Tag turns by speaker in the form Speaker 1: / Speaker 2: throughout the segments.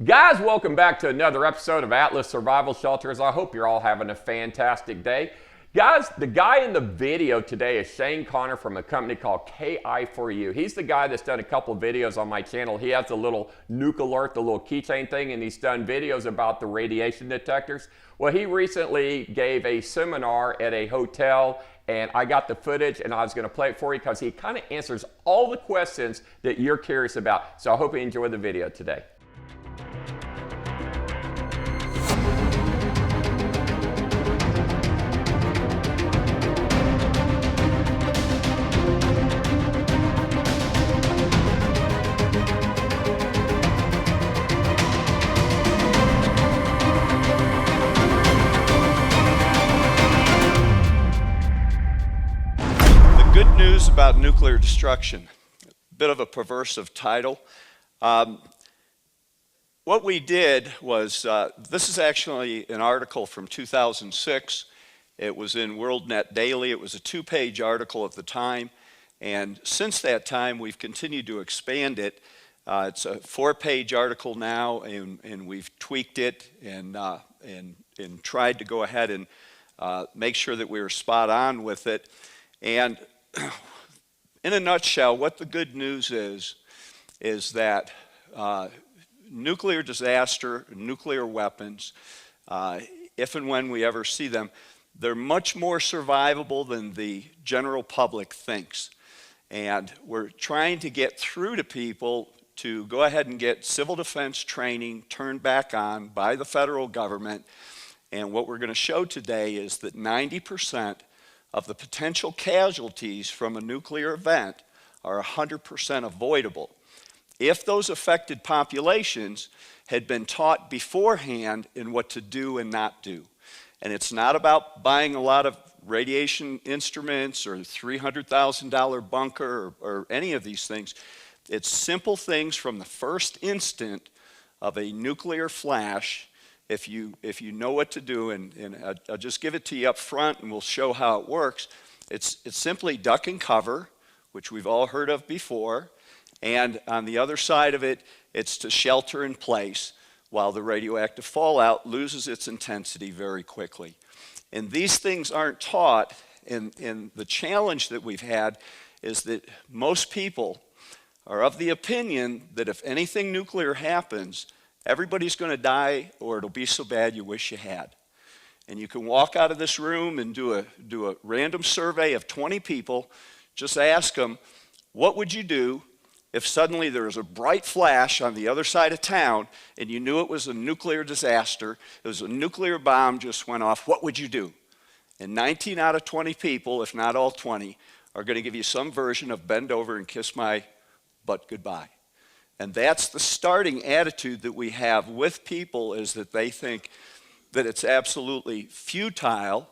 Speaker 1: Guys, welcome back to another episode of Atlas Survival Shelters. I hope you're all having a fantastic day. Guys, the guy in the video today is Shane Connor from a company called KI4U. He's the guy that's done a couple videos on my channel. He has the little nuke alert, the little keychain thing, and he's done videos about the radiation detectors. Well, he recently gave a seminar at a hotel, and I got the footage, and I was going to play it for you because he kind of answers all the questions that you're curious about. So I hope you enjoy the video today.
Speaker 2: Good news about nuclear destruction. Bit of a perversive title. What we did was, this is actually an article from 2006. It was in WorldNet Daily. It was a 2-page article at the time. And since that time, we've continued to expand it. It's a 4-page article now, and we've tweaked it and tried to go ahead and make sure that we were spot on with it. And in a nutshell, what the good news is that nuclear disaster, nuclear weapons, if and when we ever see them, they're much more survivable than the general public thinks. And we're trying to get through to people to go ahead and get civil defense training turned back on by the federal government. And what we're going to show today is that 90% of the potential casualties from a nuclear event are 100% avoidable if those affected populations had been taught beforehand in what to do and not do. And it's not about buying a lot of radiation instruments or $300,000 bunker or any of these things. It's simple things from the first instant of a nuclear flash. If you know what to do, and I'll just give it to you up front and we'll show how it works. It's simply duck and cover, which we've all heard of before, and on the other side of it, it's to shelter in place while the radioactive fallout loses its intensity very quickly. And these things aren't taught, and the challenge that we've had is that most people are of the opinion that if anything nuclear happens, everybody's going to die, or it'll be so bad you wish you had. And you can walk out of this room and do a random survey of 20 people. Just ask them, what would you do if suddenly there was a bright flash on the other side of town and you knew it was a nuclear disaster, it was a nuclear bomb just went off, what would you do? And 19 out of 20 people, if not all 20, are going to give you some version of bend over and kiss my butt goodbye. And that's the starting attitude that we have with people, is that they think that it's absolutely futile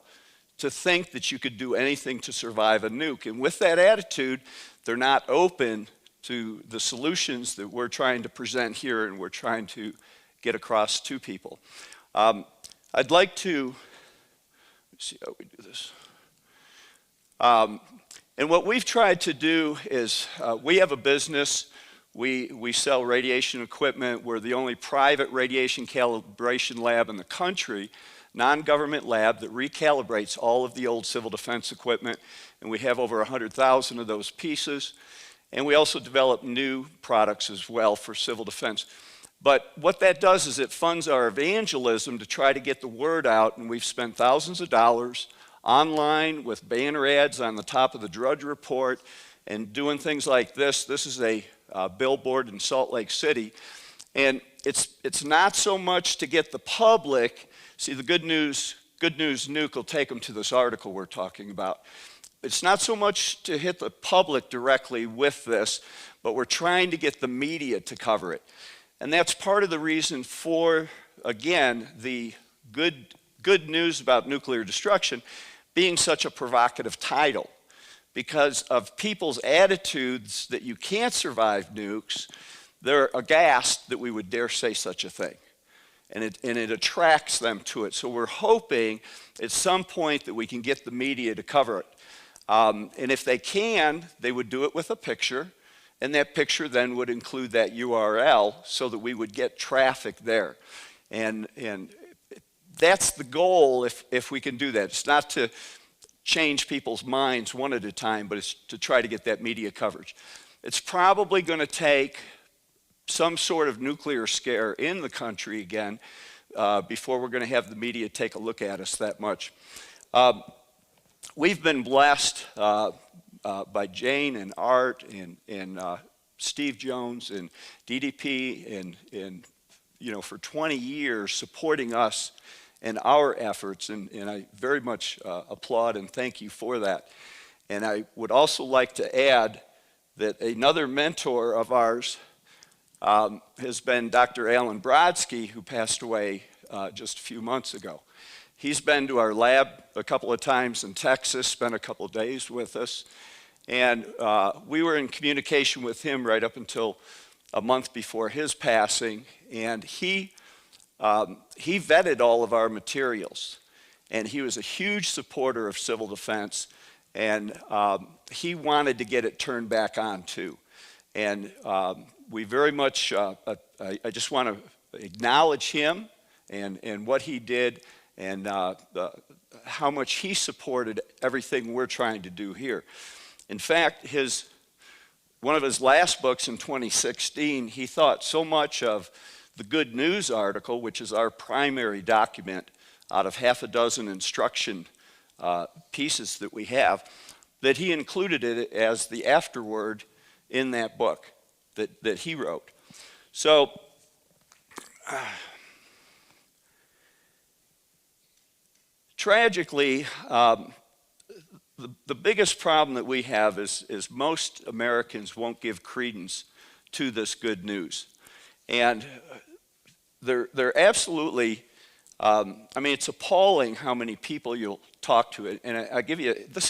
Speaker 2: to think that you could do anything to survive a nuke. And with that attitude, they're not open to the solutions that we're trying to present here and we're trying to get across to people. I'd like to, let's see how we do this. And what we've tried to do is, we have a business. We sell radiation equipment. We're the only private radiation calibration lab in the country, non-government lab that recalibrates all of the old civil defense equipment, and we have over 100,000 of those pieces. And we also develop new products as well for civil defense. But what that does is it funds our evangelism to try to get the word out, and we've spent thousands of dollars online with banner ads on the top of the Drudge Report and doing things like this. This is a billboard in Salt Lake City, and it's not so much to get the public. See, the good news nuke will take them to this article we're talking about. It's not so much to hit the public directly with this, but we're trying to get the media to cover it. And that's part of the reason for, again, the good news about nuclear destruction being such a provocative title. Because of people's attitudes that you can't survive nukes, they're aghast that we would dare say such a thing. And it attracts them to it. So we're hoping at some point that we can get the media to cover it. And if they can, they would do it with a picture. and that picture then would include that URL so that we would get traffic there. And that's the goal if we can do that. It's not to change people's minds one at a time, but it's to try to get that media coverage. It's probably going to take some sort of nuclear scare in the country again before we're going to have the media take a look at us that much. We've been blessed by Jane and Art and Steve Jones and DDP and you know, for 20 years supporting us and our efforts, and I very much applaud and thank you for that. And I would also like to add that another mentor of ours has been Dr. Alan Brodsky, who passed away just a few months ago. He's been to our lab a couple of times in Texas, spent a couple of days with us, and we were in communication with him right up until a month before his passing, and he vetted all of our materials, and he was a huge supporter of civil defense, and he wanted to get it turned back on too. And we very much, I just want to acknowledge him and what he did and how much he supported everything we're trying to do here. In fact, one of his last books in 2016, he thought so much of the Good News article, which is our primary document out of half a dozen instruction pieces that we have, that he included it as the afterword in that book that he wrote. So, tragically, the biggest problem that we have is most Americans won't give credence to this good news. And they're absolutely, I mean, it's appalling how many people you'll talk to. And I give you, this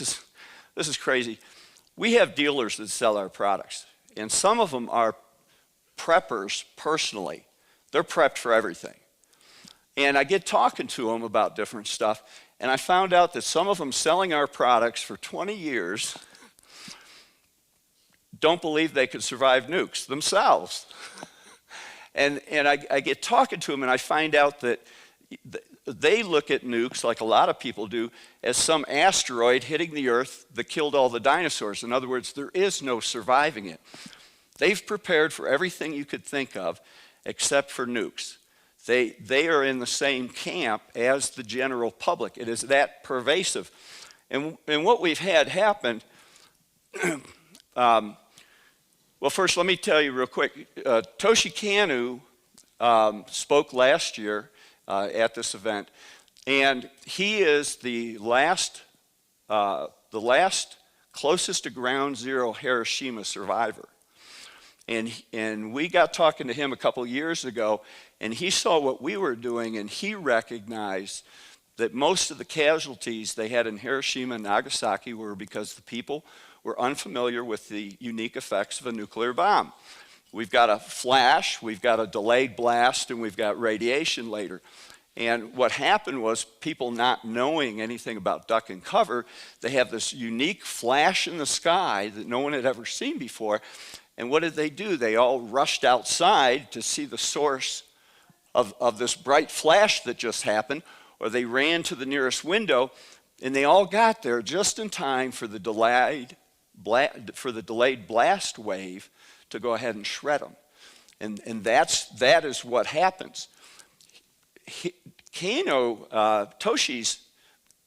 Speaker 2: is crazy. We have dealers that sell our products, and some of them are preppers personally. They're prepped for everything. And I get talking to them about different stuff, and I found out that some of them selling our products for 20 years don't believe they could survive nukes themselves. And I get talking to them, and I find out that they look at nukes, like a lot of people do, as some asteroid hitting the Earth that killed all the dinosaurs. In other words, there is no surviving it. They've prepared for everything you could think of except for nukes. They are in the same camp as the general public. It is that pervasive. And what we've had happen, well, first let me tell you real quick. Toshi Kanu spoke last year at this event, and he is the last closest to ground zero Hiroshima survivor. And we got talking to him a couple years ago, and he saw what we were doing, and he recognized that most of the casualties they had in Hiroshima and Nagasaki were because the people were unfamiliar with the unique effects of a nuclear bomb. We've got a flash, we've got a delayed blast, and we've got radiation later. And what happened was, people not knowing anything about duck and cover, they have this unique flash in the sky that no one had ever seen before. And what did they do? They all rushed outside to see the source of this bright flash that just happened, or they ran to the nearest window, and they all got there just in time for the delayed blast wave to go ahead and shred them. And that is what happens. Toshi's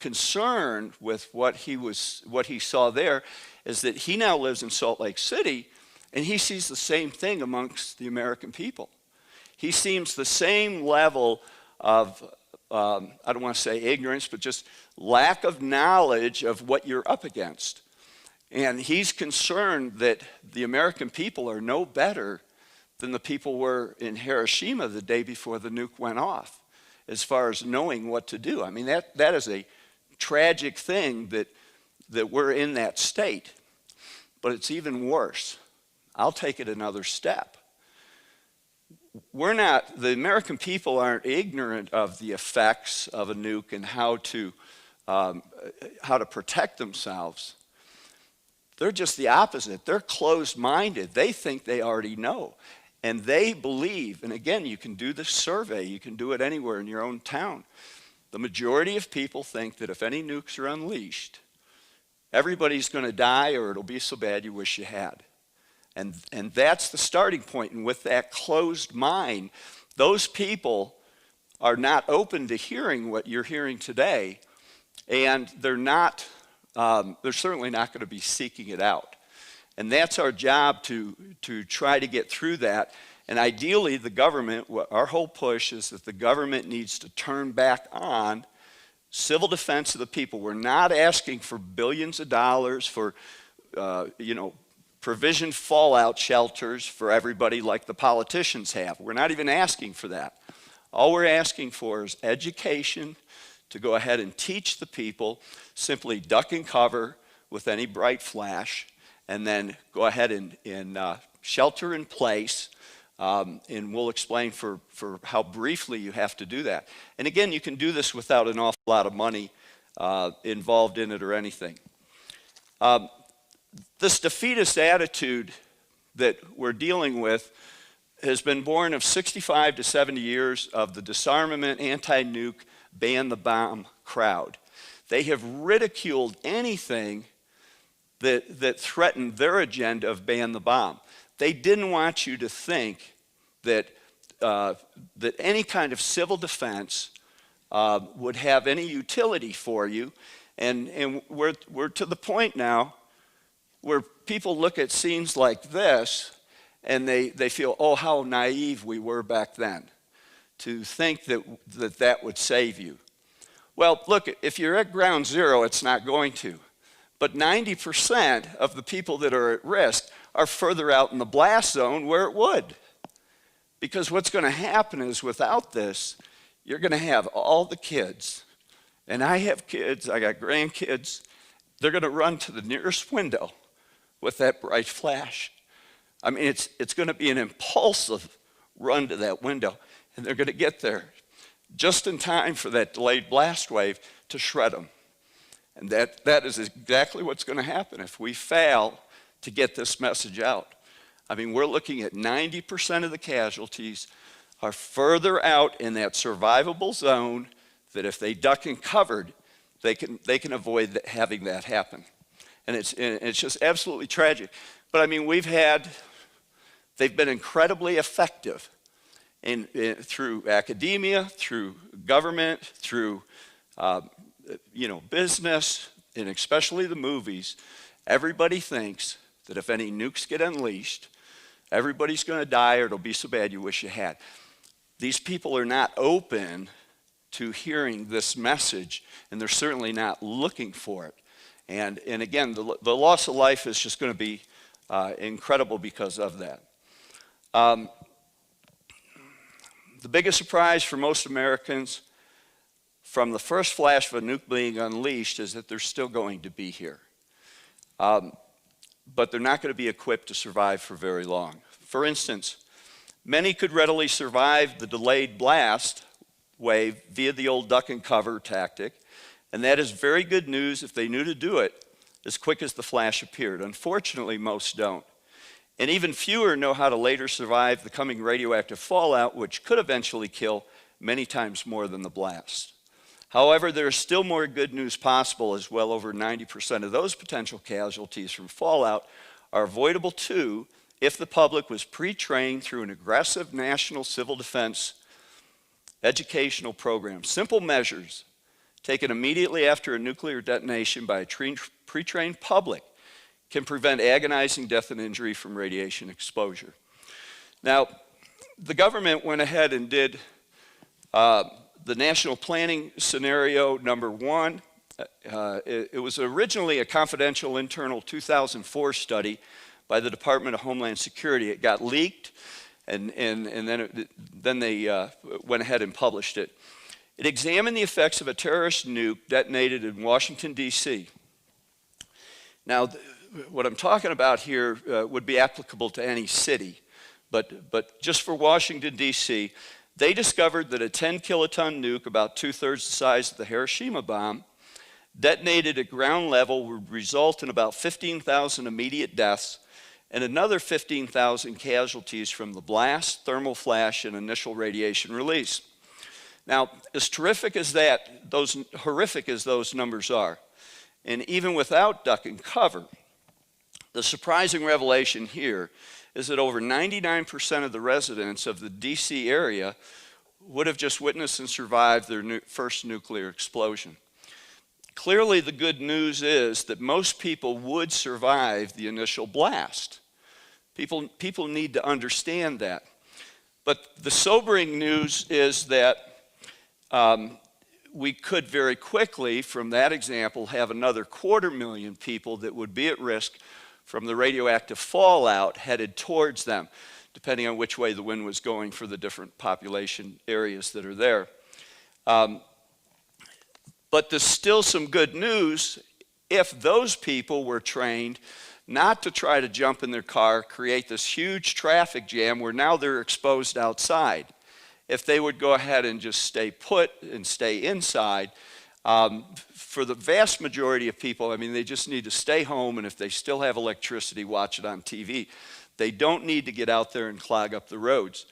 Speaker 2: concern with what he saw there is that he now lives in Salt Lake City, and he sees the same thing amongst the American people. He sees the same level of, I don't want to say ignorance, but just lack of knowledge of what you're up against. And he's concerned that the American people are no better than the people were in Hiroshima the day before the nuke went off, as far as knowing what to do. I mean, that is a tragic thing that we're in that state. But it's even worse. I'll take it another step. The American people aren't ignorant of the effects of a nuke and how to protect themselves. They're just the opposite. They're closed-minded. They think they already know. And they believe, and again, you can do this survey, you can do it anywhere in your own town. The majority of people think that if any nukes are unleashed, everybody's going to die or it'll be so bad you wish you had. And that's the starting point. And with that closed mind, those people are not open to hearing what you're hearing today, and they're certainly not going to be seeking it out. And that's our job to try to get through that. And ideally, the government, our whole push is that the government needs to turn back on civil defense of the people. We're not asking for billions of dollars for, provisioned fallout shelters for everybody like the politicians have. We're not even asking for that. All we're asking for is education to go ahead and teach the people, simply duck and cover with any bright flash, and then go ahead and shelter in place, and we'll explain for how briefly you have to do that. And again, you can do this without an awful lot of money involved in it or anything. This defeatist attitude that we're dealing with has been born of 65 to 70 years of the disarmament, anti-nuke, ban the bomb crowd. They have ridiculed anything that threatened their agenda of ban the bomb. They didn't want you to think that any kind of civil defense would have any utility for you. And we're to the point now where people look at scenes like this and they feel, oh, how naive we were back then to think that would save you. Well, look, if you're at ground zero, it's not going to. But 90% of the people that are at risk are further out in the blast zone where it would. Because what's going to happen is without this, you're going to have all the kids, and I have kids, I got grandkids, they're going to run to the nearest window with that bright flash. I mean, it's going to be an impulsive run to that window, and they're going to get there just in time for that delayed blast wave to shred them. And that is exactly what's going to happen if we fail to get this message out. I mean, we're looking at 90% of the casualties are further out in that survivable zone that if they duck and covered, they can avoid having that happen. And it's just absolutely tragic. But I mean, they've been incredibly effective through academia, through government, through business, and especially the movies. Everybody thinks that if any nukes get unleashed, everybody's going to die or it'll be so bad you wish you had. These people are not open to hearing this message, and they're certainly not looking for it. And again, the loss of life is just going to be incredible because of that. The biggest surprise for most Americans from the first flash of a nuke being unleashed is that they're still going to be here. But they're not going to be equipped to survive for very long. For instance, many could readily survive the delayed blast wave via the old duck and cover tactic, and that is very good news if they knew to do it as quick as the flash appeared. Unfortunately, most don't. And even fewer know how to later survive the coming radioactive fallout, which could eventually kill many times more than the blast. However, there is still more good news possible, as well over 90% of those potential casualties from fallout are avoidable too if the public was pre-trained through an aggressive national civil defense educational program. Simple measures taken immediately after a nuclear detonation by a pre-trained public can prevent agonizing death and injury from radiation exposure. Now, the government went ahead and did the national planning scenario number 1. It was originally a confidential internal 2004 study by the Department of Homeland Security. It got leaked, and then they went ahead and published it. It examined the effects of a terrorist nuke detonated in Washington, D.C. Now, what I'm talking about here would be applicable to any city, but just for Washington, D.C., they discovered that a 10-kiloton nuke, about 2/3 the size of the Hiroshima bomb, detonated at ground level would result in about 15,000 immediate deaths and another 15,000 casualties from the blast, thermal flash, and initial radiation release. Now, as terrific as that, horrific as those numbers are, and even without duck and cover, the surprising revelation here is that over 99% of the residents of the DC area would have just witnessed and survived their first nuclear explosion. Clearly, the good news is that most people would survive the initial blast. People need to understand that. But the sobering news is that we could very quickly, from that example, have another 250,000 people that would be at risk from the radioactive fallout headed towards them, depending on which way the wind was going for the different population areas that are there. But there's still some good news if those people were trained not to try to jump in their car, create this huge traffic jam where now they're exposed outside. If they would go ahead and just stay put and stay inside, for the vast majority of people, I mean, they just need to stay home, and if they still have electricity, watch it on TV. They don't need to get out there and clog up the roads.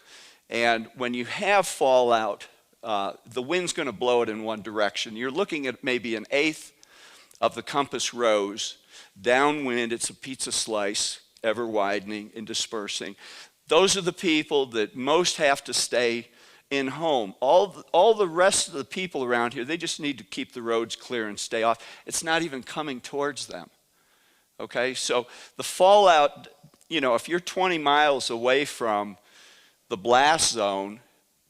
Speaker 2: And when you have fallout, the wind's going to blow it in one direction. You're looking at maybe 1/8 of the compass rose. Downwind, it's a pizza slice, ever widening and dispersing. Those are the people that most have to stay in home. All the rest of the people around here, they just need to keep the roads clear and stay off. It's not even coming towards them. Okay, so the fallout, you know, if you're 20 miles away from the blast zone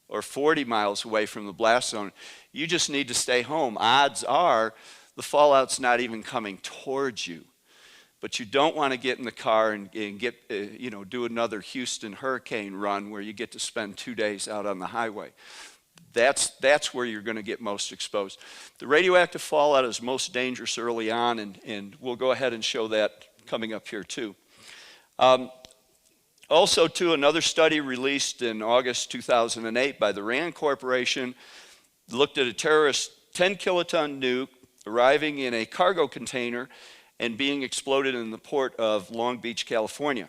Speaker 2: or 40 miles away from the blast zone, you just need to stay home. Odds are the fallout's not even coming towards you. But you don't want to get in the car and get, do another Houston hurricane run where you get to spend 2 days out on the highway. That's where you're going to get most exposed. The radioactive fallout is most dangerous early on, and we'll go ahead and show that coming up here too. Also, too, another study released in August 2008 by the RAND Corporation looked at a terrorist 10-kiloton nuke arriving in a cargo container and being exploded in the port of Long Beach, California.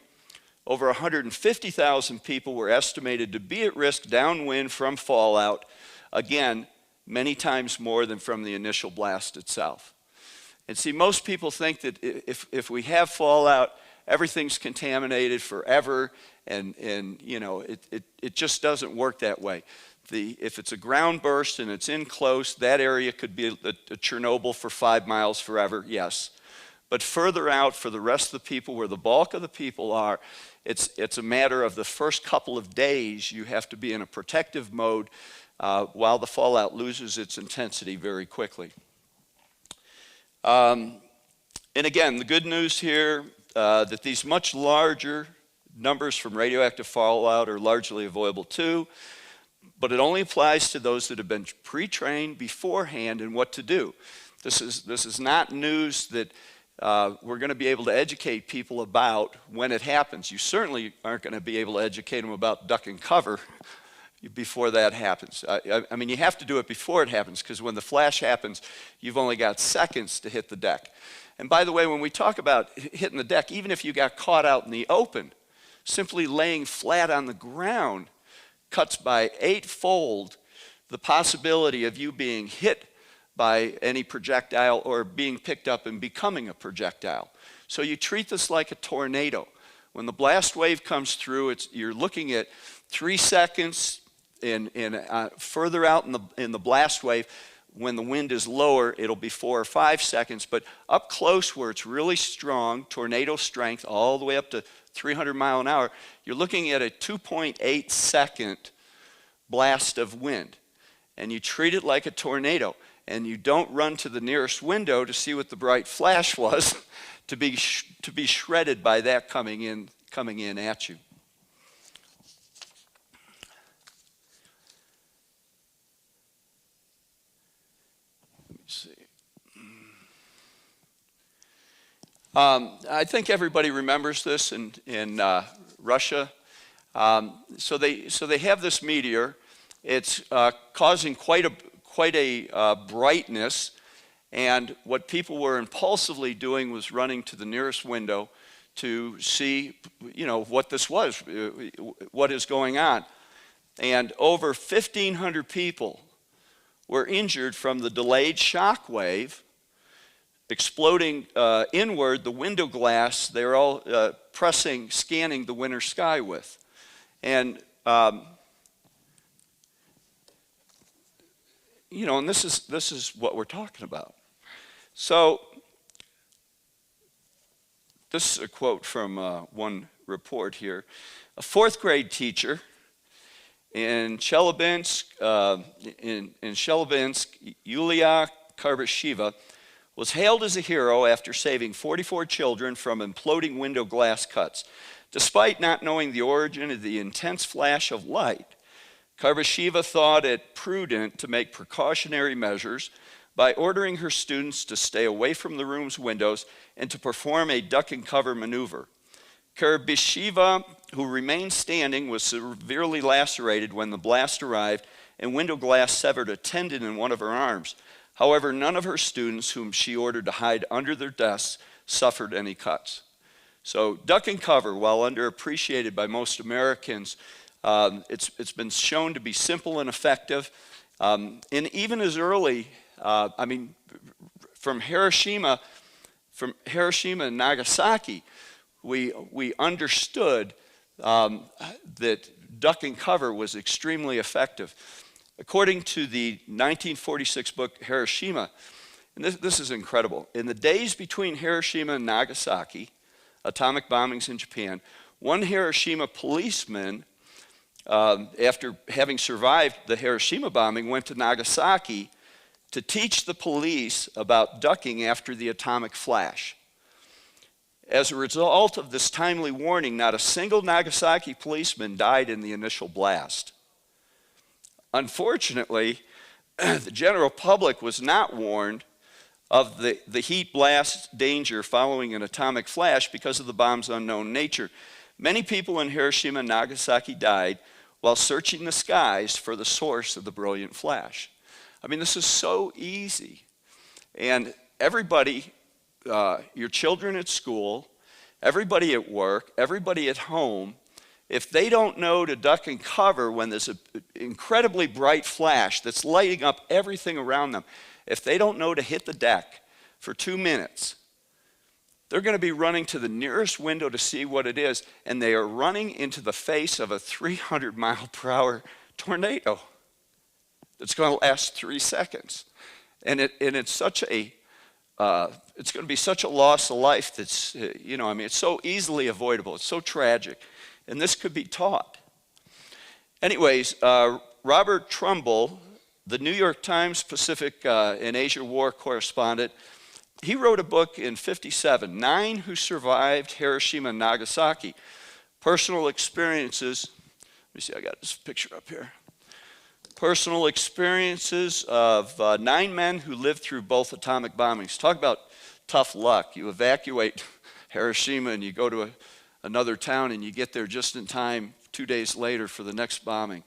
Speaker 2: Over 150,000 people were estimated to be at risk downwind from fallout, again, many times more than from the initial blast itself. And see, most people think that if we have fallout, everything's contaminated forever, and you know, it just doesn't work that way. If it's a ground burst and it's in close, that area could be a Chernobyl for 5 miles forever, yes. But further out, for the rest of the people, where the bulk of the people are, it's a matter of the first couple of days you have to be in a protective mode while the fallout loses its intensity very quickly. And again, the good news here, that these much larger numbers from radioactive fallout are largely avoidable too, but it only applies to those that have been pre-trained beforehand in what to do. This is not news that we're going to be able to educate people about when it happens. You certainly aren't going to be able to educate them about duck and cover before that happens. I mean, you have to do it before it happens, because when the flash happens, you've only got seconds to hit the deck. And by the way, when we talk about hitting the deck, even if you got caught out in the open, simply laying flat on the ground cuts by 8-fold the possibility of you being hit by any projectile or being picked up and becoming a projectile. So you treat this like a tornado. When the blast wave comes through, you're looking at 3 seconds further out in the blast wave. When the wind is lower, it'll be 4 or 5 seconds, but up close where it's really strong, tornado strength, all the way up to 300 mile an hour, you're looking at a 2.8 second blast of wind. And you treat it like a tornado. And you don't run to the nearest window to see what the bright flash was to be shredded by that coming in at you. Let me see. I think everybody remembers this in Russia. So they have this meteor. It's causing quite a brightness, And what people were impulsively doing was running to the nearest window to see, what this was, what is going on. And over 1,500 people were injured from the delayed shock wave exploding inward the window glass they were all scanning the winter sky with. And, and this is what we're talking about. So, this is a quote from one report here. A fourth grade teacher in Chelyabinsk, Yulia Karbasheva, was hailed as a hero after saving 44 children from imploding window glass cuts. Despite not knowing the origin of the intense flash of light, Karbasheva thought it prudent to make precautionary measures by ordering her students to stay away from the room's windows and to perform a duck and cover maneuver. Karbasheva, who remained standing, was severely lacerated when the blast arrived, and window glass severed a tendon in one of her arms. However, none of her students, whom she ordered to hide under their desks, suffered any cuts. So duck and cover, while underappreciated by most Americans, it's been shown to be simple and effective. And even as early, from Hiroshima and Nagasaki, we understood that duck and cover was extremely effective. According to the 1946 book Hiroshima, and this is incredible, in the days between Hiroshima and Nagasaki, atomic bombings in Japan, one Hiroshima policeman, after having survived the Hiroshima bombing, went to Nagasaki to teach the police about ducking after the atomic flash. As a result of this timely warning, not a single Nagasaki policeman died in the initial blast. Unfortunately, the general public was not warned of the heat blast danger following an atomic flash because of the bomb's unknown nature. Many people in Hiroshima and Nagasaki died while searching the skies for the source of the brilliant flash. I mean, this is so easy. And everybody, your children at school, everybody at work, everybody at home, if they don't know to duck and cover when there's an incredibly bright flash that's lighting up everything around them, if they don't know to hit the deck for 2 minutes, they're going to be running to the nearest window to see what it is, and they are running into the face of a 300-mile-per-hour tornado that's going to last 3 seconds. And it's such a it's going to be such a loss of life that's, it's so easily avoidable. It's so tragic. And this could be taught. Anyways, Robert Trumbull, the New York Times Pacific and Asia War correspondent, he wrote a book in '57, 9 Who Survived Hiroshima and Nagasaki, Personal Experiences. Let me see, I got this picture up here. Personal experiences of 9 men who lived through both atomic bombings. Talk about tough luck. You evacuate Hiroshima and you go to another town and you get there just in time 2 days later for the next bombing.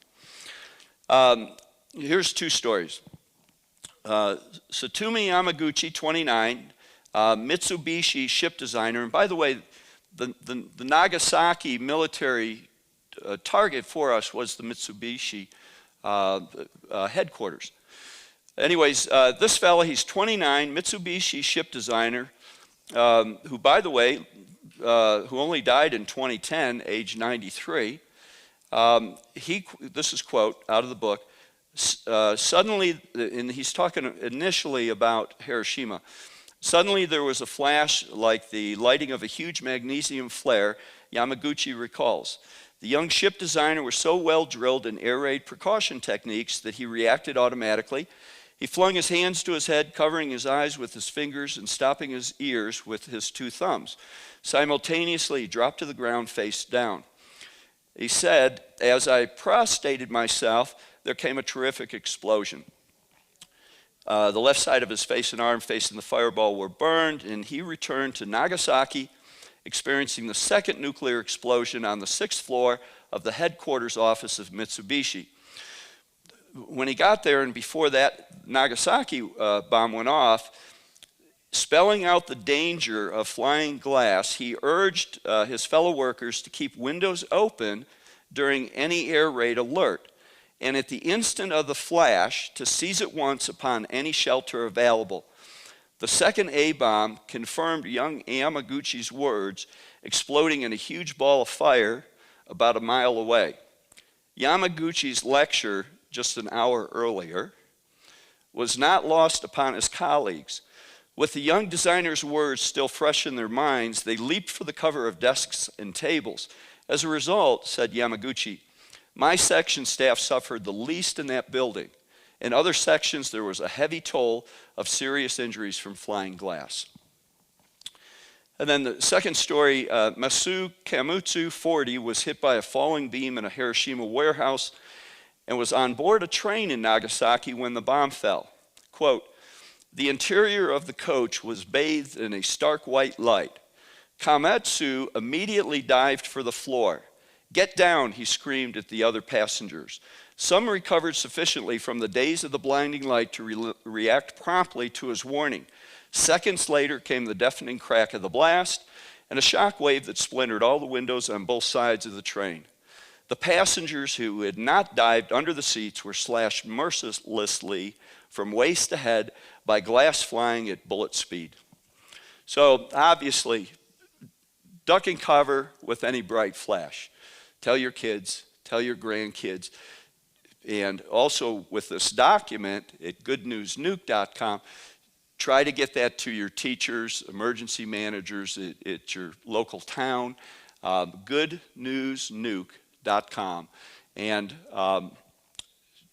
Speaker 2: Here's 2 stories. Satomi Yamaguchi, 29, Mitsubishi ship designer. And by the way, the Nagasaki military target for us was the Mitsubishi headquarters. Anyways, this fella, he's 29, Mitsubishi ship designer, who, by the way, who only died in 2010, age 93. This is a quote out of the book. Suddenly, and he's talking initially about Hiroshima, suddenly there was a flash like the lighting of a huge magnesium flare, Yamaguchi recalls. The young ship designer was so well drilled in air raid precaution techniques that he reacted automatically. He flung his hands to his head, covering his eyes with his fingers and stopping his ears with his 2 thumbs. Simultaneously, he dropped to the ground face down. He said, "As I prostrated myself, there came a terrific explosion. The left side of his face and arm facing the fireball were burned, and he returned to Nagasaki, experiencing the second nuclear explosion on the 6th floor of the headquarters office of Mitsubishi. When he got there, and before that Nagasaki bomb went off, Spelling out the danger of flying glass, he urged his fellow workers to keep windows open during any air raid alert, and at the instant of the flash, to seize at once upon any shelter available. The second A-bomb confirmed young Yamaguchi's words, exploding in a huge ball of fire about a mile away. Yamaguchi's lecture, just an hour earlier, was not lost upon his colleagues. With the young designer's words still fresh in their minds, they leaped for the cover of desks and tables. As a result, said Yamaguchi, my section staff suffered the least in that building. In other sections, there was a heavy toll of serious injuries from flying glass. And then the second story, Masu Kamutsu, 40, was hit by a falling beam in a Hiroshima warehouse and was on board a train in Nagasaki when the bomb fell. Quote, the interior of the coach was bathed in a stark white light. Kametsu immediately dived for the floor. Get down, he screamed at the other passengers. Some recovered sufficiently from the daze of the blinding light to react promptly to his warning. Seconds later came the deafening crack of the blast and a shock wave that splintered all the windows on both sides of the train. The passengers who had not dived under the seats were slashed mercilessly from waist to head by glass flying at bullet speed. So obviously, duck and cover with any bright flash. Tell your kids, tell your grandkids. And also with this document at goodnewsnuke.com, try to get that to your teachers, emergency managers at your local town, goodnewsnuke.com, and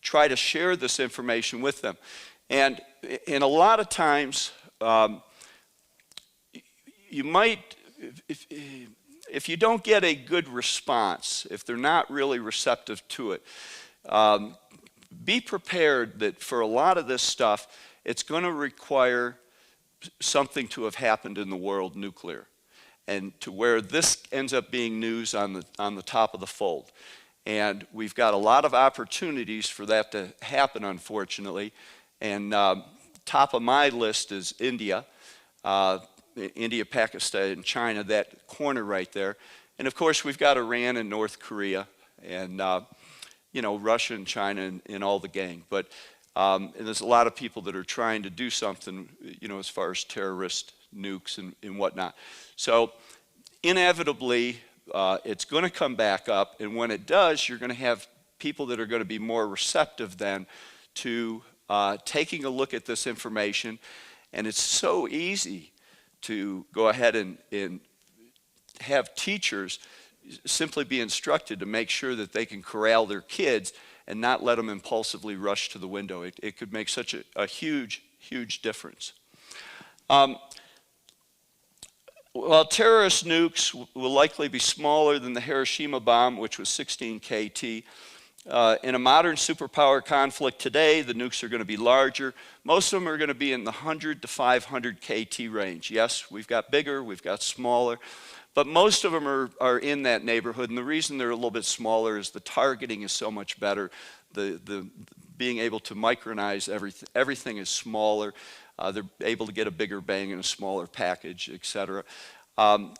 Speaker 2: try to share this information with them. And a lot of times, you might, if you don't get a good response, if they're not really receptive to it, be prepared that for a lot of this stuff, it's going to require something to have happened in the world nuclear, and to where this ends up being news on the top of the fold. And we've got a lot of opportunities for that to happen, unfortunately. And top of my list is India, India, Pakistan, and China, that corner right there. And of course, we've got Iran and North Korea, and you know, Russia and China and all the gang. But and there's a lot of people that are trying to do something, you know, as far as terrorist nukes and whatnot. So inevitably, it's going to come back up, and when it does, you're going to have people that are going to be more receptive then to taking a look at this information. And it's so easy to go ahead and have teachers simply be instructed to make sure that they can corral their kids and not let them impulsively rush to the window. It could make such a huge, huge difference. Well, terrorist nukes will likely be smaller than the Hiroshima bomb, which was 16 KT. In a modern superpower conflict today, the nukes are going to be larger. Most of them are going to be in the 100 to 500 KT range. Yes, we've got bigger, we've got smaller, but most of them are in that neighborhood. And the reason they're a little bit smaller is the targeting is so much better. The being able to micronize everything is smaller. They're able to get a bigger bang in a smaller package, et cetera.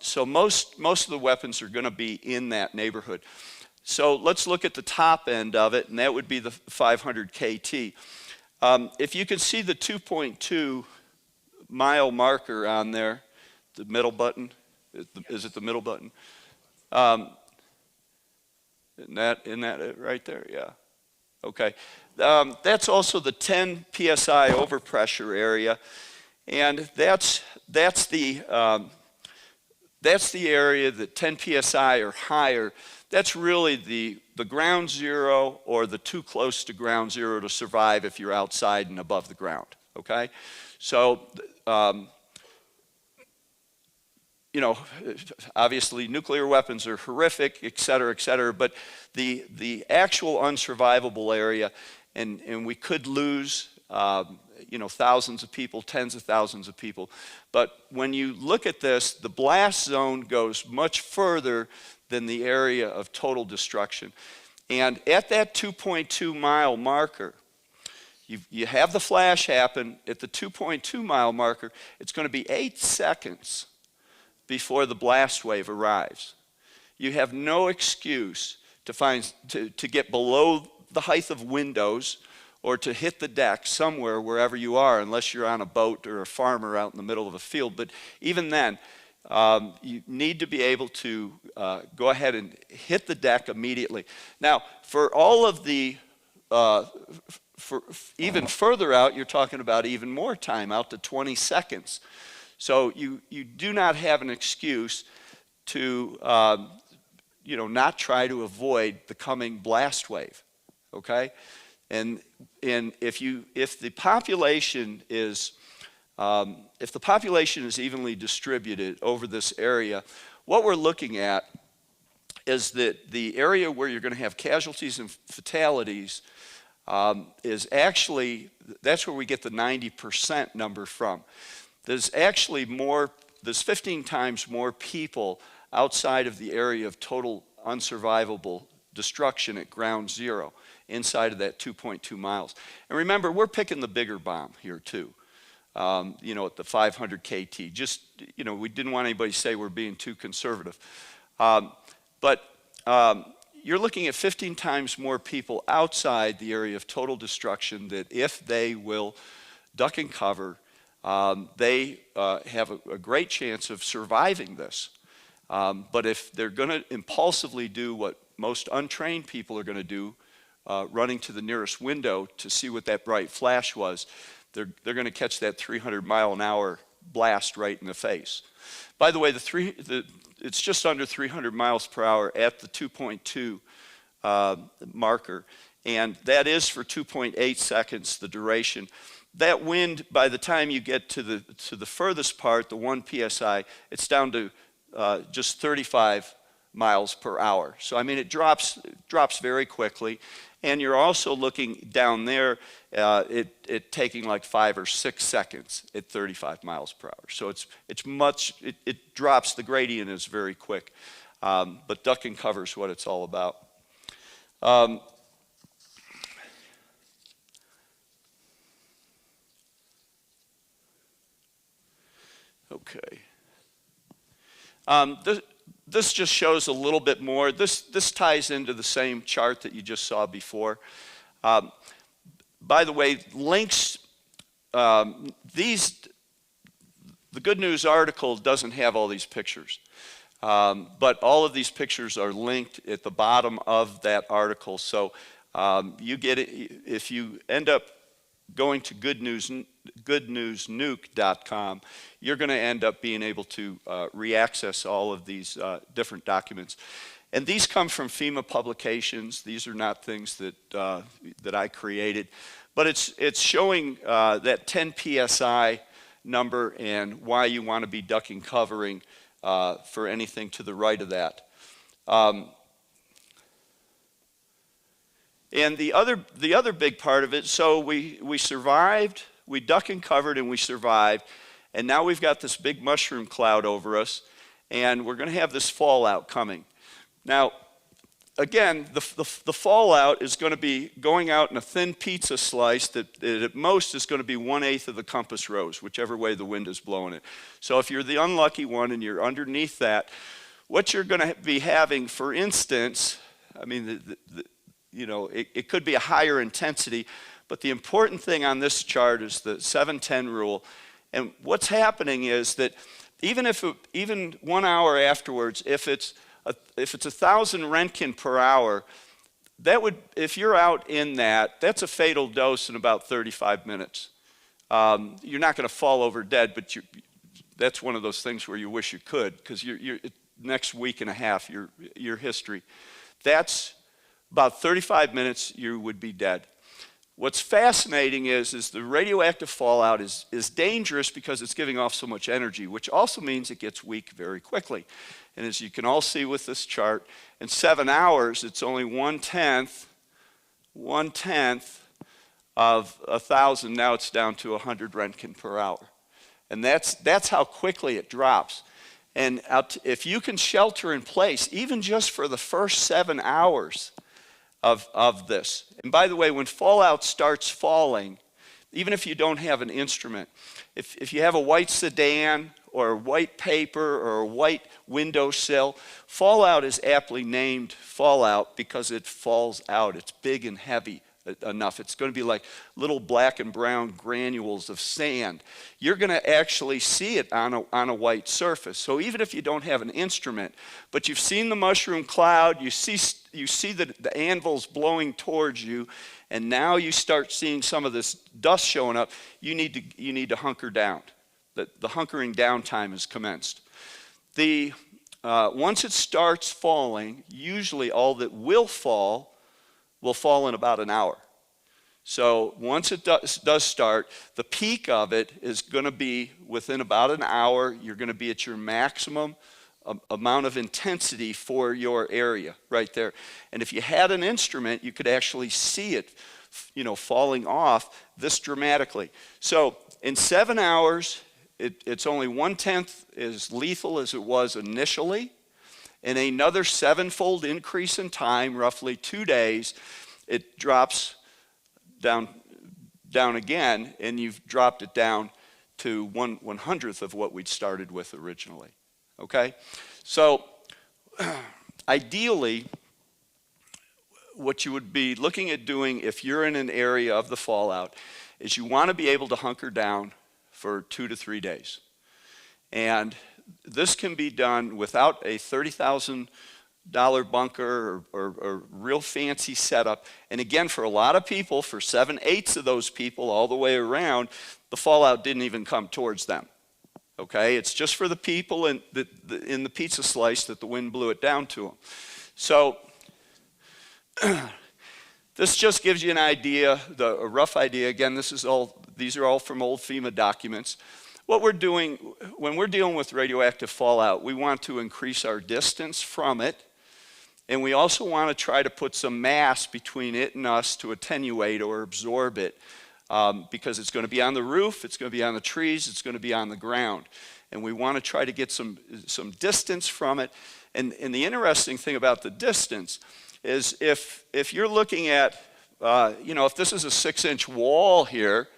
Speaker 2: So most of the weapons are going to be in that neighborhood. So let's look at the top end of it, and that would be the 500 KT. If you can see the 2.2 mile marker on there, the middle button, is it the middle button? Isn't that it right there? Yeah. Okay. That's also the 10 psi overpressure area, and that's the area that 10 psi or higher. That's really the ground zero, or the too close to ground zero to survive if you're outside and above the ground. Okay, so you know, obviously nuclear weapons are horrific, et cetera, but the actual unsurvivable area, and we could lose you know, thousands of people, tens of thousands of people. But when you look at this, the blast zone goes much further than the area of total destruction. And at that 2.2 mile marker, You have the flash happen at the 2.2 mile marker. It's going to be 8 seconds before the blast wave arrives. You have no excuse to get below the height of windows or to hit the deck somewhere wherever you are, unless you're on a boat or a farmer out in the middle of a field. But even then, you need to be able to go ahead and hit the deck immediately. Now, for all of the, for even further out, you're talking about even more time, out to 20 seconds. So you do not have an excuse to not try to avoid the coming blast wave, okay? And if the population is evenly distributed over this area, what we're looking at is that the area where you're going to have casualties and fatalities is actually, that's where we get the 90% number from. There's actually there's 15 times more people outside of the area of total unsurvivable destruction at ground zero, inside of that 2.2 miles. And remember, we're picking the bigger bomb here too, at the 500 KT. Just, we didn't want anybody to say we're being too conservative. But you're looking at 15 times more people outside the area of total destruction that if they will duck and cover, they have a great chance of surviving this. But if they're going to impulsively do what most untrained people are going to do, running to the nearest window to see what that bright flash was, they're going to catch that 300-mile-an-hour blast right in the face. By the way, it's just under 300 miles per hour at the 2.2 marker, and that is for 2.8 seconds, the duration. That wind, by the time you get to the furthest part, the 1 psi, it's down to just 35 miles per hour. So I mean, it drops very quickly, and you're also looking down there, it taking like 5 or 6 seconds at 35 miles per hour. So it drops. The gradient is very quick, but duck and cover is what it's all about. Okay. This just shows a little bit more. This ties into the same chart that you just saw before. By the way, links, the Good News article doesn't have all these pictures. But all of these pictures are linked at the bottom of that article. So you get it, if you end up going to goodnewsnuke.com, you're going to end up being able to reaccess all of these different documents. And these come from FEMA publications. These are not things that I created. But it's showing that 10 PSI number and why you want to be ducking covering for anything to the right of that. And the other big part of it, so we survived, we duck and covered and we survived, and now we've got this big mushroom cloud over us, and we're going to have this fallout coming. Now, again, the fallout is going to be going out in a thin pizza slice that at most is going to be 1/8 of the compass rose, whichever way the wind is blowing it. So if you're the unlucky one and you're underneath that, what you're going to be having, for instance, I mean, it could be a higher intensity, but the important thing on this chart is the 7-10 rule. And what's happening is that even 1 hour afterwards, if it's 1,000 Roentgen per hour, that would, if you're out in that, that's a fatal dose in about 35 minutes. You're not going to fall over dead, but that's one of those things where you wish you could, because next week and a half, your history. That's about 35 minutes, you would be dead. What's fascinating is the radioactive fallout is dangerous because it's giving off so much energy, which also means it gets weak very quickly. And as you can all see with this chart, in 7 hours, it's only 1/10 of 1,000. Now it's down to 100 Roentgen per hour. And that's how quickly it drops. And if you can shelter in place, even just for the first 7 hours, of this. And by the way, when fallout starts falling, even if you don't have an instrument, if you have a white sedan or white paper or a white windowsill, fallout is aptly named fallout because it falls out. It's big and heavy enough. It's going to be like little black and brown granules of sand. You're going to actually see it on a white surface. So even if you don't have an instrument, but you've seen the mushroom cloud, you see the anvils blowing towards you, and now you start seeing some of this dust showing up, you need to hunker down. The hunkering down time has commenced. Once it starts falling, usually all that will fall in about an hour. So once it does start, the peak of it is going to be within about an hour. You're going to be at your maximum amount of intensity for your area right there. And if you had an instrument, you could actually see it, falling off this dramatically. So in 7 hours, it's only 1/10 as lethal as it was initially. In another 7-fold increase in time, roughly 2 days, it drops down again, and you've dropped it down to 1/100th of what we'd started with originally. Okay? So ideally, what you would be looking at doing if you're in an area of the fallout is you want to be able to hunker down for 2 to 3 days. And this can be done without a $30,000 bunker or real fancy setup. And again, for a lot of people, for 7/8 of those people all the way around, the fallout didn't even come towards them. Okay, it's just for the people in the pizza slice that the wind blew it down to them. So this just gives you an idea, a rough idea. Again, these are all from old FEMA documents. What we're doing when we're dealing with radioactive fallout, we want to increase our distance from it, and we also want to try to put some mass between it and us to attenuate or absorb it, because it's going to be on the roof, it's going to be on the trees, it's going to be on the ground, and we want to try to get some distance from it. And the interesting thing about the distance is if you're looking at, if this is a 6-inch wall here,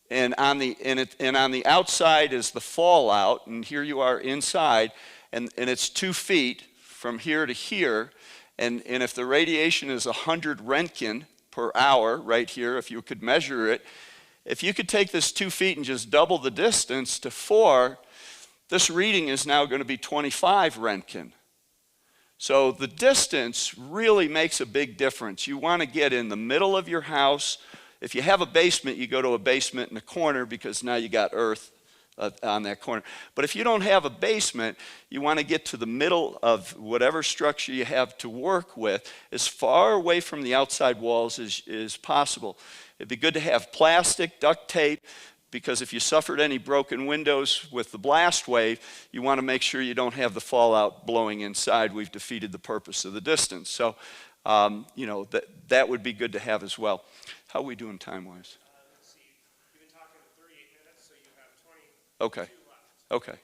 Speaker 2: and on the outside is the fallout, and here you are inside, and it's 2 feet from here to here, and if the radiation is 100 Roentgen per hour right here, if you could measure it, if you could take this 2 feet and just double the distance to 4, this reading is now going to be 25 Roentgen. So the distance really makes a big difference. You want to get in the middle of your house. If you have a basement, you go to a basement in a corner because now you got earth on that corner. But if you don't have a basement, you want to get to the middle of whatever structure you have to work with, as far away from the outside walls as possible. It'd be good to have plastic, duct tape, because if you suffered any broken windows with the blast wave, you want to make sure you don't have the fallout blowing inside. We've defeated the purpose of the distance. So, that would be good to have as well. How are we doing time-wise?
Speaker 3: Let's see. You've been talking 38 minutes, so you have 22 left.
Speaker 2: Okay.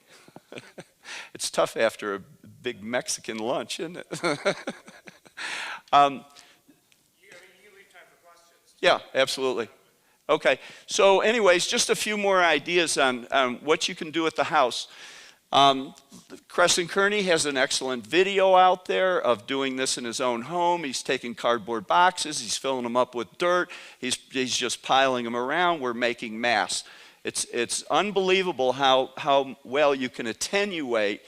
Speaker 2: It's tough after a big Mexican lunch, isn't it?
Speaker 3: You leave time for questions.
Speaker 2: Yeah, absolutely. Okay, so anyways, just a few more ideas on what you can do at the house. Crescent Kearney has an excellent video out there of doing this in his own home. He's taking cardboard boxes, he's filling them up with dirt, he's just piling them around. We're making mass. It's unbelievable how well you can attenuate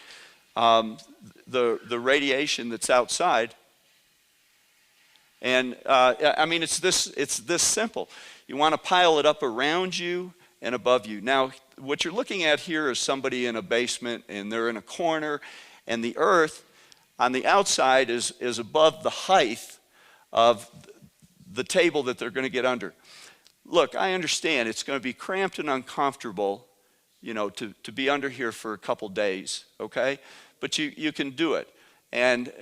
Speaker 2: the radiation that's outside. And it's this simple. You want to pile it up around you and above you. Now, what you're looking at here is somebody in a basement, and they're in a corner, and the earth on the outside is above the height of the table that they're going to get under. Look, I understand it's going to be cramped and uncomfortable, to be under here for a couple days, okay? But you can do it. And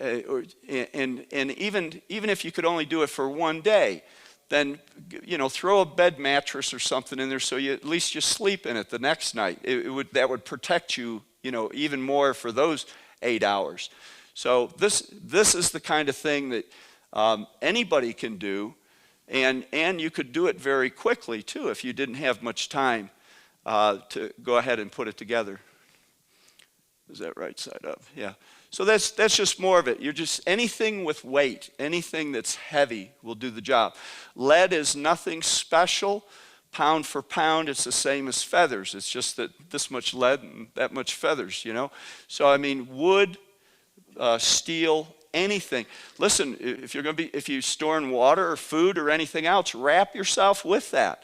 Speaker 2: even if you could only do it for 1 day, then throw a bed mattress or something in there so at least you sleep in it the next night. That would protect you, even more for those 8 hours. So this is the kind of thing that anybody can do, and you could do it very quickly too if you didn't have much time to go ahead and put it together. Is that right side up? Yeah. So that's just more of it. You're just, anything with weight, anything that's heavy will do the job. Lead is nothing special. Pound for pound, it's the same as feathers. It's just that this much lead and that much feathers, you know. So I mean, wood, steel, anything. Listen, if you're storing water or food or anything else, wrap yourself with that.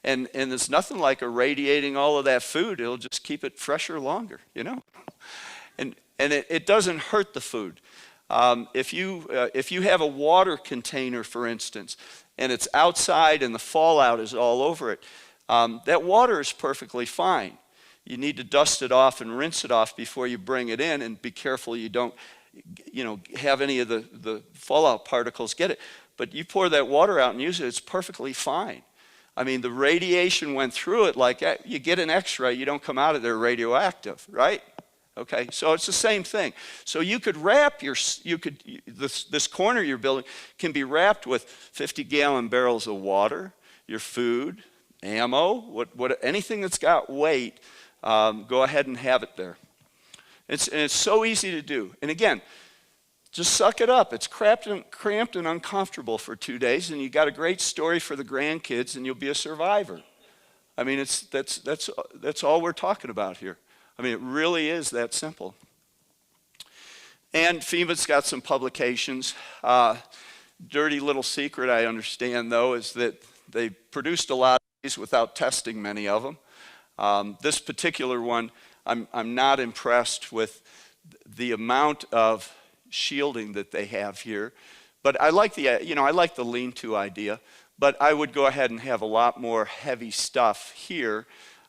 Speaker 2: And there's nothing like irradiating all of that food. It'll just keep it fresher longer, you know. And it doesn't hurt the food. If you have a water container, for instance, and it's outside and the fallout is all over it, that water is perfectly fine. You need to dust it off and rinse it off before you bring it in, and be careful you don't, have any of the fallout particles get it. But you pour that water out and use it, it's perfectly fine. I mean, the radiation went through it like you get an X-ray, you don't come out of there radioactive, right? Okay, so it's the same thing. So you could wrap this corner you're building can be wrapped with 50-gallon barrels of water, your food, ammo, anything that's got weight, go ahead and have it there. It's so easy to do. And again, just suck it up. It's cramped and uncomfortable for 2 days, and you got a great story for the grandkids, and you'll be a survivor. I mean, that's all we're talking about here. I mean, it really is that simple. And FEMA's got some publications. Dirty little secret, I understand, though, is that they produced a lot of these without testing many of them. This particular one, I'm not impressed with the amount of shielding that they have here. But I like the lean-to idea. But I would go ahead and have a lot more heavy stuff here,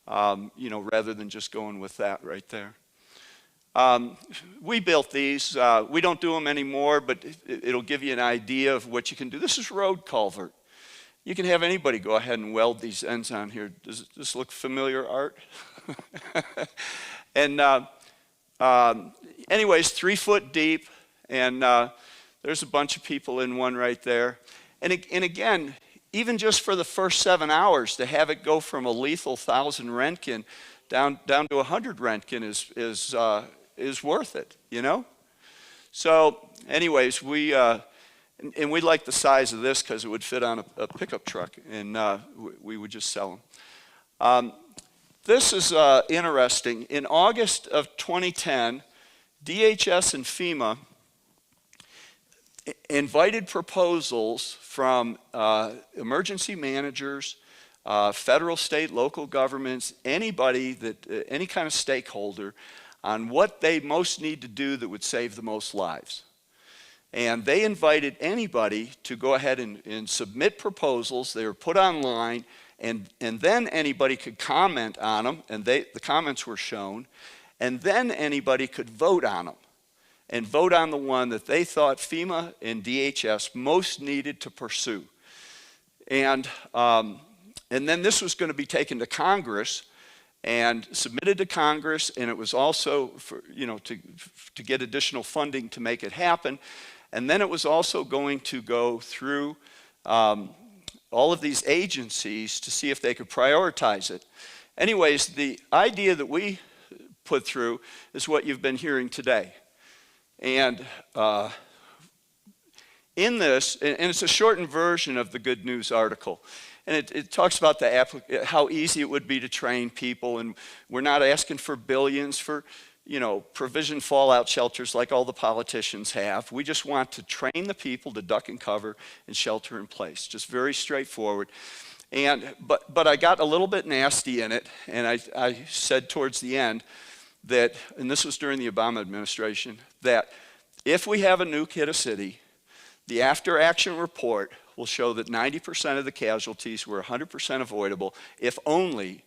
Speaker 2: rather than just going with that right there. We built these. We don't do them anymore, but it'll give you an idea of what you can do. This is road culvert. You can have anybody go ahead and weld these ends on here. Does this look familiar, Art? And anyways, 3 foot deep, and there's a bunch of people in one right there. And again, even just for the first 7 hours, to have it go from a lethal 1,000 Roentgen down to 100 Roentgen is worth it, you know? So anyways, we like the size of this because it would fit on a pickup truck, and we would just sell them. This is interesting. In August of 2010, DHS and FEMA invited proposals from emergency managers, federal, state, local governments, anybody any kind of stakeholder, on what they most need to do that would save the most lives. And they invited anybody to go ahead and submit proposals. They were put online, and then anybody could comment on them, and the comments were shown, and then anybody could vote on them, and vote on the one that they thought FEMA and DHS most needed to pursue. And then this was going to be taken to Congress and submitted to Congress, and it was also for, to get additional funding to make it happen. And then it was also going to go through all of these agencies to see if they could prioritize it. Anyways, the idea that we put through is what you've been hearing today. And in this, and it's a shortened version of the Good News article, and it talks about how easy it would be to train people, and we're not asking for billions for, provision fallout shelters like all the politicians have. We just want to train the people to duck and cover and shelter in place. Just very straightforward. But I got a little bit nasty in it, and I said towards the end that, and this was during the Obama administration, that if we have a nuke hit a city, the after-action report will show that 90% of the casualties were 100% avoidable if only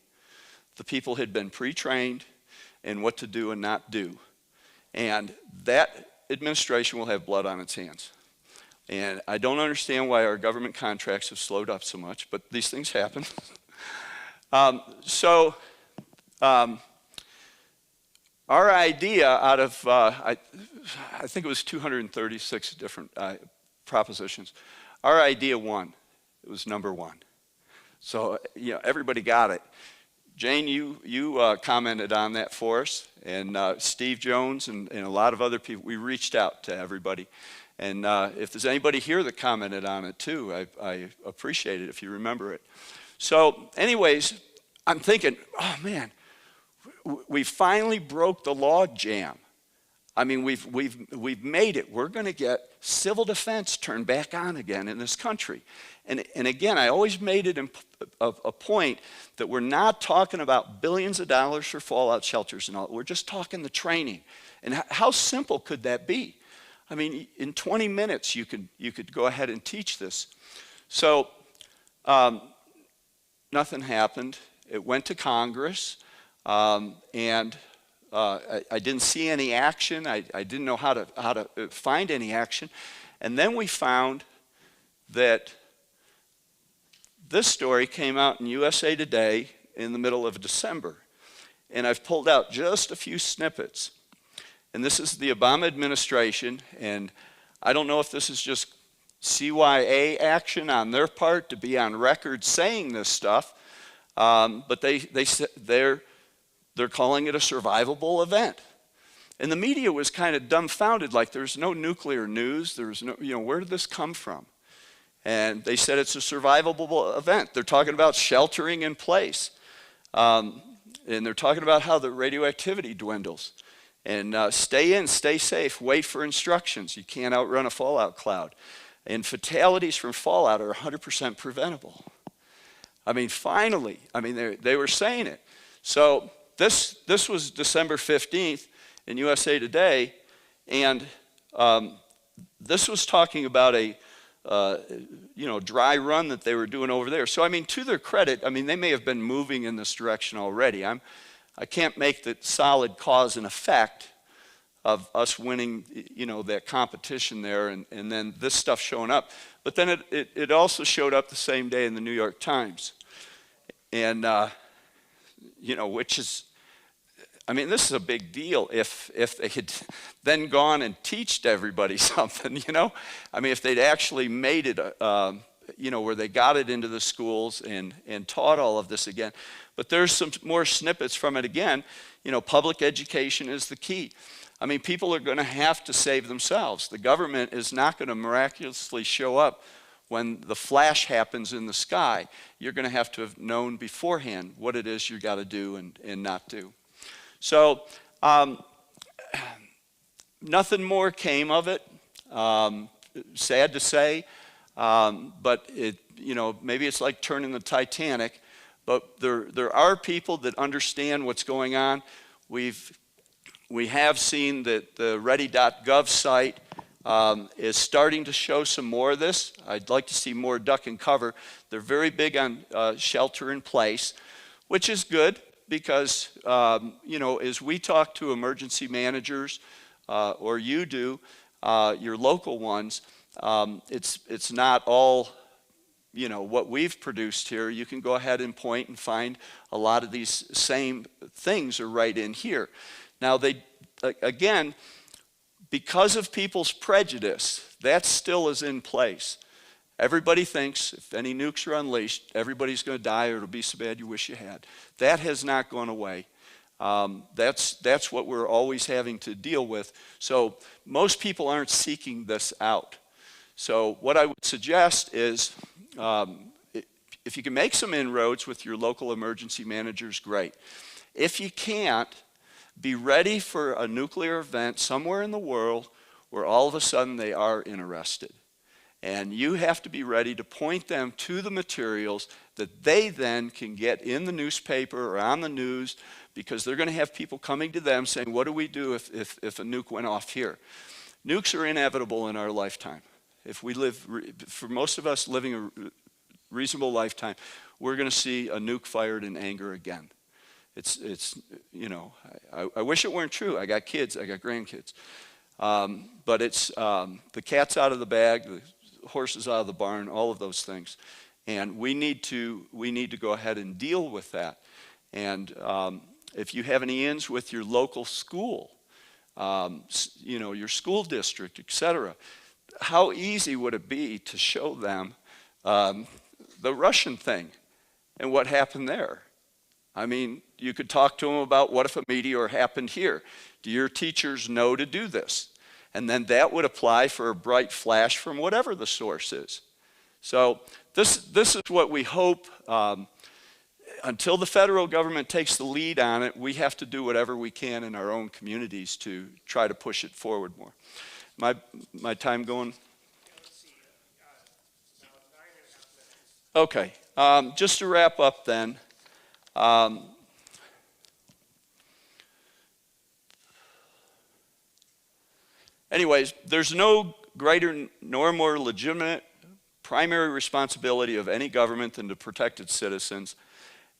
Speaker 2: the people had been pre-trained in what to do and not do. And that administration will have blood on its hands. And I don't understand why our government contracts have slowed up so much, but these things happen. Our idea out of, I think it was 236 different propositions. Our idea won. It was number one. So, everybody got it. Jane, you commented on that for us, and Steve Jones and a lot of other people. We reached out to everybody. And if there's anybody here that commented on it too, I appreciate it if you remember it. So anyways, I'm thinking, oh man, we finally broke the log jam. I mean, we've made it. We're going to get civil defense turned back on again in this country. And again, I always made it a point that we're not talking about billions of dollars for fallout shelters and all. We're just talking the training. And how simple could that be? I mean, in 20 minutes, you could go ahead and teach this. So nothing happened. It went to Congress, and I didn't see any action. I didn't know how to find any action. And then we found that this story came out in USA Today in the middle of December. And I've pulled out just a few snippets. And this is the Obama administration, and I don't know if this is just CYA action on their part to be on record saying this stuff, but they're calling it a survivable event. And the media was kind of dumbfounded, like there's no nuclear news, there's no, where did this come from? And they said it's a survivable event. They're talking about sheltering in place. And they're talking about how the radioactivity dwindles. And stay in, stay safe, wait for instructions. You can't outrun a fallout cloud. And fatalities from fallout are 100% preventable. I mean, finally, they were saying it. So this was December 15th in USA Today, and this was talking about a dry run that they were doing over there. So to their credit, they may have been moving in this direction already. I can't make the solid cause and effect of us winning, that competition there and then this stuff showing up. But then it also showed up the same day in the New York Times. And, which is, this is a big deal if they had then gone and taught everybody something, if they'd actually made it, where they got it into the schools and taught all of this again. But there's some more snippets from it again. Public education is the key. People are going to have to save themselves. The government is not going to miraculously show up when the flash happens in the sky. You're going to have known beforehand what it is you got to do and not do. So nothing more came of it. Sad to say, but maybe it's like turning the Titanic. But there are people that understand what's going on. We have seen that the ready.gov site is starting to show some more of this. I'd like to see more duck and cover. They're very big on shelter in place, which is good because, as we talk to emergency managers, or you do, your local ones, it's not all what we've produced here. You can go ahead and point and find a lot of these same things are right in here. Now, again, because of people's prejudice, that still is in place. Everybody thinks if any nukes are unleashed, everybody's going to die or it'll be so bad you wish you had. That has not gone away. That's what we're always having to deal with. So most people aren't seeking this out. So what I would suggest is if you can make some inroads with your local emergency managers, great. If you can't, be ready for a nuclear event somewhere in the world where all of a sudden they are interested. And you have to be ready to point them to the materials that they then can get in the newspaper or on the news, because they're going to have people coming to them saying, what do we do if a nuke went off here? Nukes are inevitable in our lifetime. If we live, for most of us living a reasonable lifetime, we're going to see a nuke fired in anger again. I wish it weren't true. I got kids, I got grandkids. But it's the cat's out of the bag, the horses out of the barn, all of those things. And we need to go ahead and deal with that. And if you have any ins with your local school, your school district, etc., how easy would it be to show them the Russian thing and what happened there? I mean, you could talk to them about what if a meteor happened here? Do your teachers know to do this? And then that would apply for a bright flash from whatever the source is. So this is what we hope. Until the federal government takes the lead on it, we have to do whatever we can in our own communities to try to push it forward more. My time going? Okay, just to wrap up then. Anyways, there's no greater nor more legitimate primary responsibility of any government than to protect its citizens,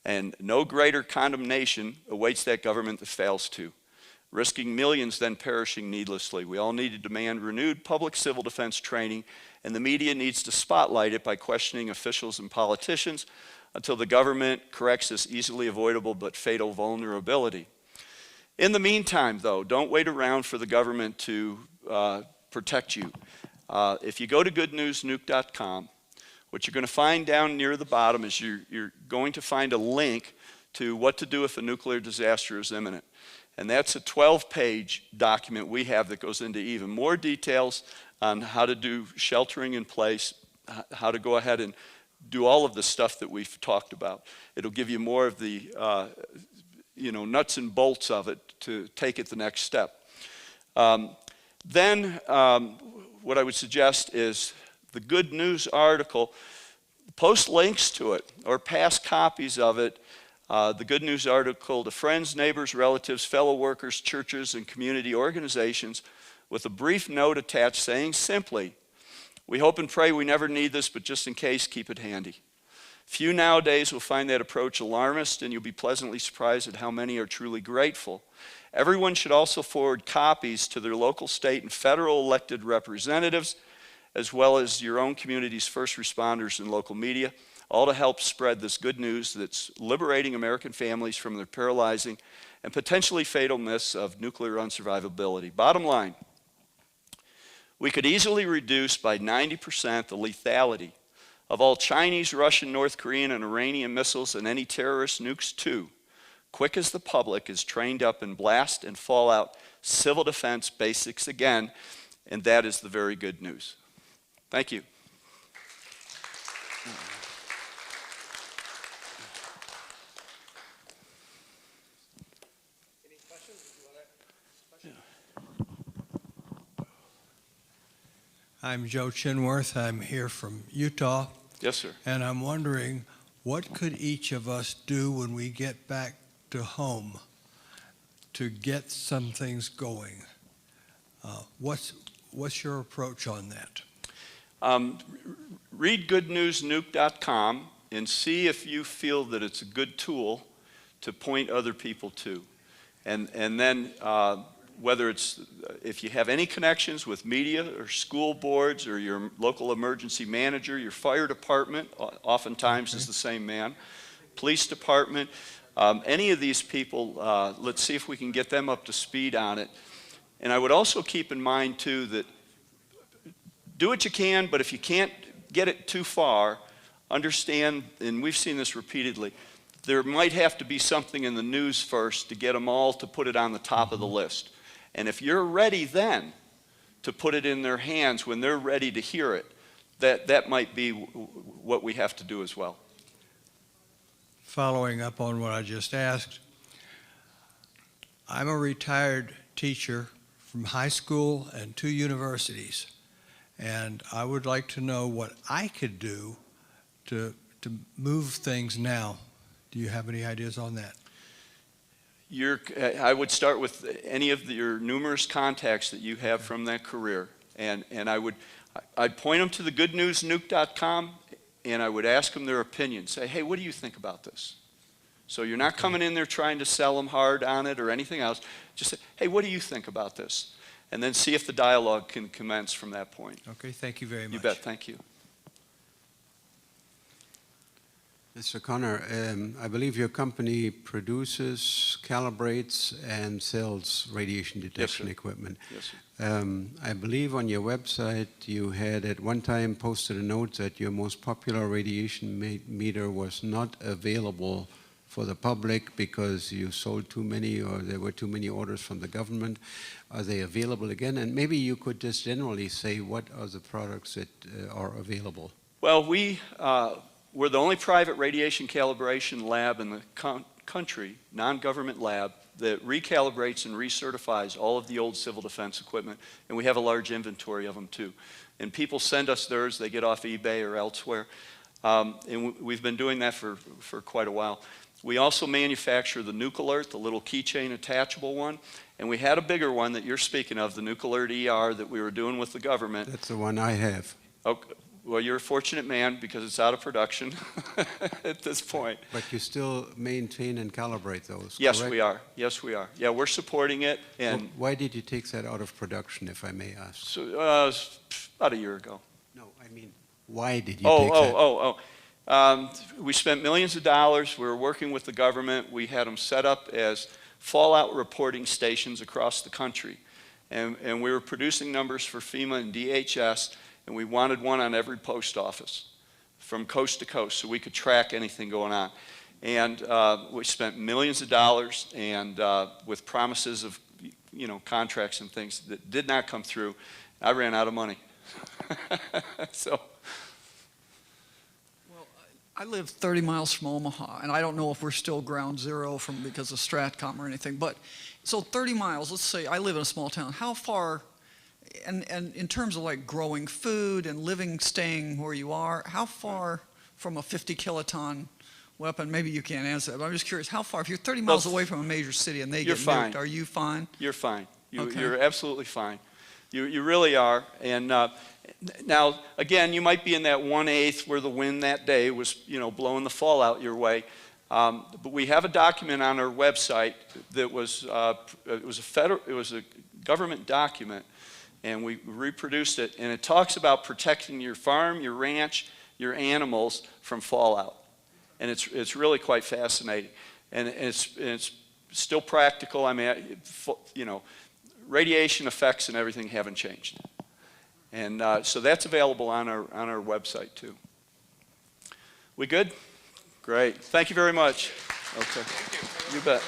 Speaker 2: and no greater condemnation awaits that government that fails to, risking millions then perishing needlessly. We all need to demand renewed public civil defense training, and the media needs to spotlight it by questioning officials and politicians until the government corrects this easily avoidable but fatal vulnerability. In the meantime, though, don't wait around for the government to protect you. If you go to goodnewsnuke.com, what you're going to find down near the bottom is you're going to find a link to what to do if a nuclear disaster is imminent. And that's a 12-page document we have that goes into even more details on how to do sheltering in place, how to go ahead and do all of the stuff that we've talked about. It'll give you more of the nuts and bolts of it to take it the next step. Then what I would suggest is the Good News article, post links to it or pass copies of it, the Good News article to friends, neighbors, relatives, fellow workers, churches, and community organizations with a brief note attached saying simply, "We hope and pray we never need this, but just in case, keep it handy." Few nowadays will find that approach alarmist, and you'll be pleasantly surprised at how many are truly grateful. Everyone should also forward copies to their local, state, and federal elected representatives, as well as your own community's first responders and local media, all to help spread this good news that's liberating American families from their paralyzing and potentially fatal myths of nuclear unsurvivability. Bottom line, we could easily reduce by 90% the lethality of all Chinese, Russian, North Korean, and Iranian missiles and any terrorist nukes too, quick as the public is trained up in blast and fallout civil defense basics again, and that is the very good news. Thank you.
Speaker 3: Any questions?
Speaker 4: I'm Joe Chinworth. I'm here from Utah.
Speaker 2: Yes, sir.
Speaker 4: And I'm wondering, what could each of us do when we get back to home to get some things going? What's your approach on that?
Speaker 2: Read goodnewsnuke.com and see if you feel that it's a good tool to point other people to. And then whether it's, if you have any connections with media or school boards or your local emergency manager, your fire department, oftentimes is the same man, police department, any of these people, let's see if we can get them up to speed on it. And I would also keep in mind too that do what you can, but if you can't get it too far, understand, and we've seen this repeatedly, there might have to be something in the news first to get them all to put it on the top of the list. And if you're ready then to put it in their hands when they're ready to hear it, that might be what we have to do as well.
Speaker 4: Following up on what I just asked, I'm a retired teacher from high school and 2 universities, and I would like to know what I could do to move things now. Do you have any ideas on that?
Speaker 2: I would start with any of your numerous contacts that you have from that career, and I'd point them to the goodnewsnuke.com, and I would ask them their opinion. Say, hey, what do you think about this? So you're not coming in there trying to sell them hard on it or anything else. Just say, hey, what do you think about this? And then see if the dialogue can commence from that point.
Speaker 4: Okay, thank you very much.
Speaker 2: You bet, thank you.
Speaker 5: Mr. Connor, I believe your company produces, calibrates, and sells radiation detection equipment.
Speaker 2: Yes, sir.
Speaker 5: I believe on your website you had at one time posted a note that your most popular radiation meter was not available for the public because you sold too many or there were too many orders from the government. Are they available again? And maybe you could just generally say what are the products that are available?
Speaker 2: Well, we're the only private radiation calibration lab in the country, non-government lab, that recalibrates and recertifies all of the old civil defense equipment, and we have a large inventory of them too. And people send us theirs, they get off eBay or elsewhere, and we've been doing that for quite a while. We also manufacture the Nuke Alert, the little keychain attachable one, and we had a bigger one that you're speaking of, the Nuke Alert ER that we were doing with the government.
Speaker 5: That's the one I have.
Speaker 2: Okay. Well, you're a fortunate man because it's out of production at this point.
Speaker 5: But you still maintain and calibrate those,
Speaker 2: Yes,
Speaker 5: correct?
Speaker 2: we are. Yes, we are. Yeah, we're supporting it. And
Speaker 5: Well, why did you take that out of production, if I may ask?
Speaker 2: so, about a year ago.
Speaker 5: No, I mean, why did you take that?
Speaker 2: We spent millions of dollars. We were working with the government. We had them set up as fallout reporting stations across the country. And we were producing numbers for FEMA and DHS, and we wanted one on every post office from coast to coast so we could track anything going on. And we spent millions of dollars and with promises of contracts and things that did not come through. I ran out of money. So.
Speaker 6: I live 30 miles from Omaha, and I don't know if we're still ground zero because of STRATCOM or anything, but so 30 miles, let's say I live in a small town. How far, and in terms of like growing food and living, staying where you are, how far from a 50 kiloton weapon, maybe you can't answer that, but I'm just curious, how far, if you're 30 miles away from a major city and they get nuked, are you fine?
Speaker 2: You're fine.
Speaker 6: Okay.
Speaker 2: You're absolutely fine. You really are. And now, again, you might be in that 1/8 where the wind that day was, blowing the fallout your way. But we have a document on our website that was it was a government document, and we reproduced it. And it talks about protecting your farm, your ranch, your animals from fallout. And it's really quite fascinating. And it's still practical. I mean, radiation effects and everything haven't changed. And so that's available on our website too. We good? Great. Thank you very much. Okay. You bet.